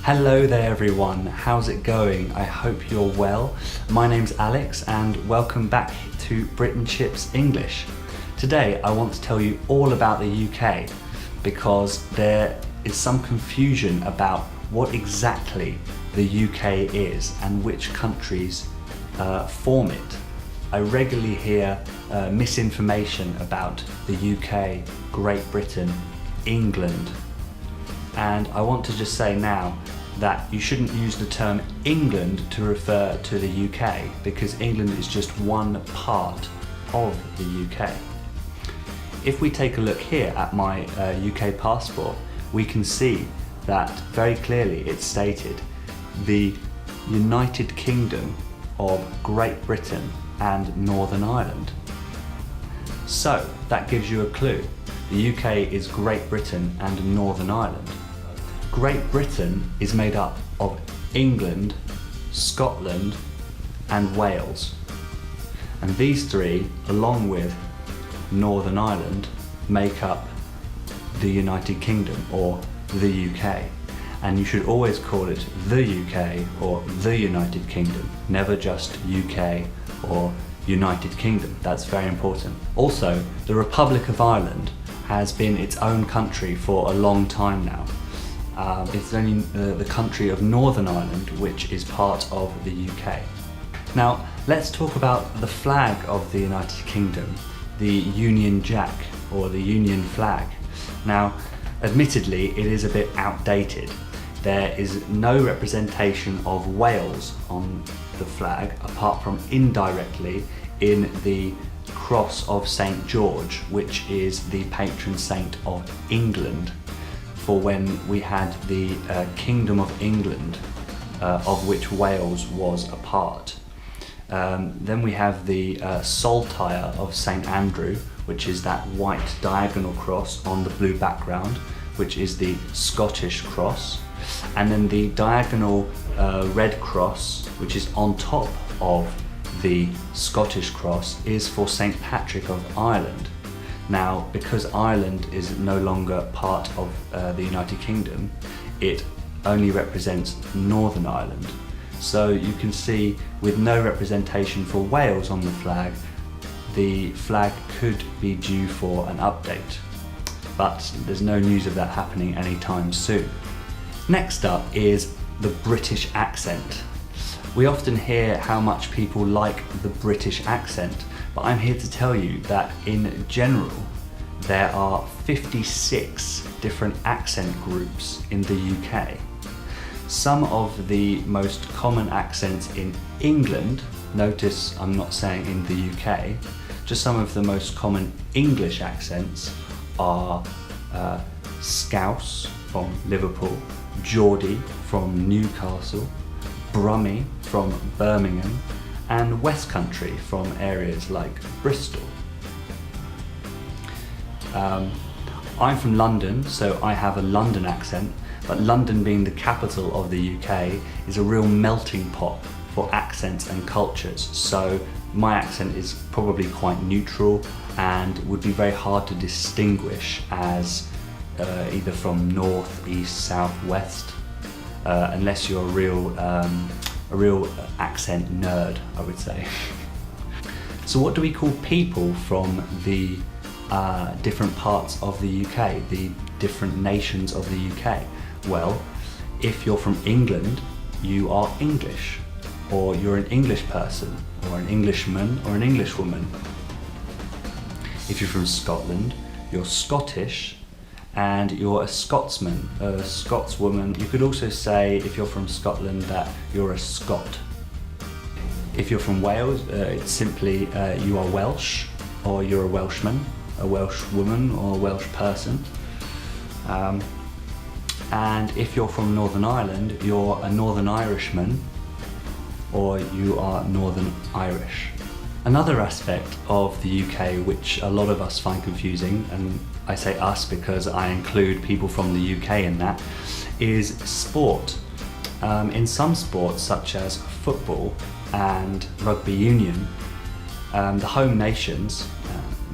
Hello there everyone, how's it going? I hope you're well. My name's Alex and welcome back to Britain Chips English. Today I want to tell you all about the UK because there is some confusion about what exactly the UK is and which countries form it. I regularly hear misinformation about the UK, Great Britain, England, and I want to just say now that you shouldn't use the term England to refer to the UK because England is just one part of the UK. If we take a look here at my UK passport, we can see that very clearly it's stated the United Kingdom of Great Britain and Northern Ireland. So that gives you a clue. The UK is Great Britain and Northern Ireland. Great Britain is made up of England, Scotland and Wales. And these three, along with Northern Ireland, make up the United Kingdom or the UK. And you should always call it the UK or the United Kingdom, never just UK or United Kingdom. That's very important. Also, the Republic of Ireland has been its own country for a long time now. It's only the country of Northern Ireland which is part of the UK. Now let's talk about the flag of the United Kingdom, the Union Jack or the Union flag. Now admittedly it is a bit outdated. There is no representation of Wales on the flag apart from indirectly in the cross of St. George, which is the patron saint of England, for when we had the Kingdom of England, of which Wales was a part. Then we have the saltire of St. Andrew, which is that white diagonal cross on the blue background, which is the Scottish cross. And then the diagonal red cross, which is on top of the Scottish cross, is for St. Patrick of Ireland. Now, because Ireland is no longer part of the United Kingdom, it only represents Northern Ireland. So you can see with no representation for Wales on the flag could be due for an update. But there's no news of that happening anytime soon. Next up is the British accent. We often hear how much people like the British accent, but I'm here to tell you that in general there are 56 different accent groups in the UK. Some of the most common accents in England, notice I'm not saying in the UK, just some of the most common English accents are Scouse from Liverpool, Geordie from Newcastle, Brummie from Birmingham, and West Country from areas like Bristol. I'm from London, so I have a London accent, but London being the capital of the UK is a real melting pot for accents and cultures, so my accent is probably quite neutral and would be very hard to distinguish as either from north, east, south, west, unless you're a real accent nerd, I would say. So what do we call people from the different parts of the UK, the different nations of the UK? Well, if you're from England, you are English, or you're an English person, or an Englishman, or an Englishwoman. If you're from Scotland, you're Scottish, and you're a Scotsman, a Scotswoman. You could also say, if you're from Scotland, that you're a Scot. If you're from Wales, it's simply you are Welsh, or you're a Welshman, a Welsh woman, or a Welsh person. And if you're from Northern Ireland, you're a Northern Irishman, or you are Northern Irish. Another aspect of the UK which a lot of us find confusing, and I say us because I include people from the UK in that, is sport. In some sports such as football and rugby union, the home nations,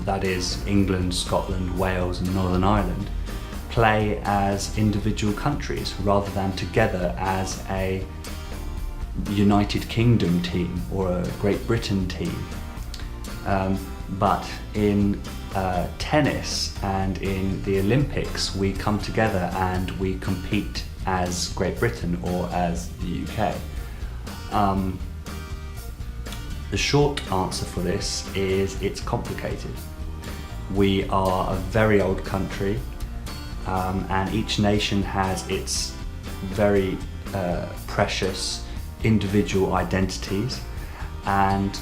that is England, Scotland, Wales and Northern Ireland, play as individual countries rather than together as a United Kingdom team or a Great Britain team. But in tennis and in the Olympics, we come together and we compete as Great Britain or as the UK. The short answer for this is it's complicated. We are a very old country, and each nation has its very precious individual identities, and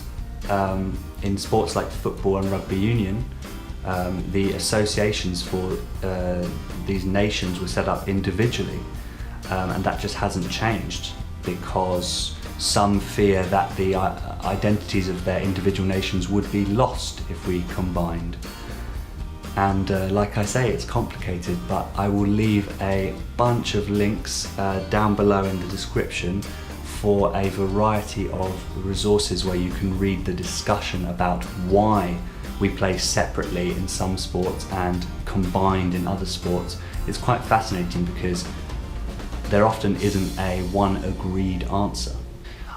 in sports like football and rugby union, the associations for these nations were set up individually, and that just hasn't changed because some fear that the identities of their individual nations would be lost if we combined. And like I say, it's complicated, but I will leave a bunch of links down below in the description for a variety of resources where you can read the discussion about why we play separately in some sports and combined in other sports. It's quite fascinating because there often isn't a one agreed answer.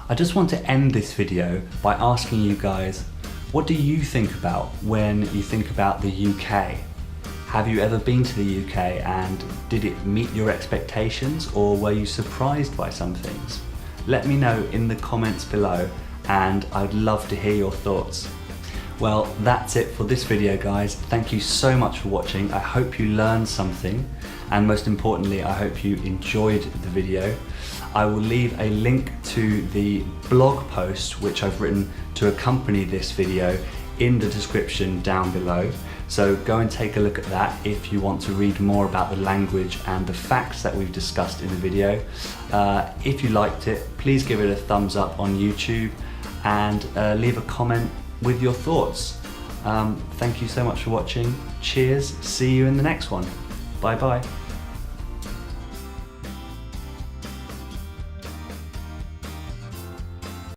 I just want to end this video by asking you guys, what do you think about when you think about the UK? Have you ever been to the UK and did it meet your expectations, or were you surprised by some things? Let me know in the comments below and I'd love to hear your thoughts. Well, that's it for this video, guys. Thank you so much for watching. I hope you learned something, and most importantly, I hope you enjoyed the video. I will leave a link to the blog post which I've written to accompany this video in the description down below. So go and take a look at that if you want to read more about the language and the facts that we've discussed in the video. If you liked it, please give it a thumbs up on YouTube and leave a comment with your thoughts. Thank you so much for watching. Cheers, see you in the next one. Bye bye.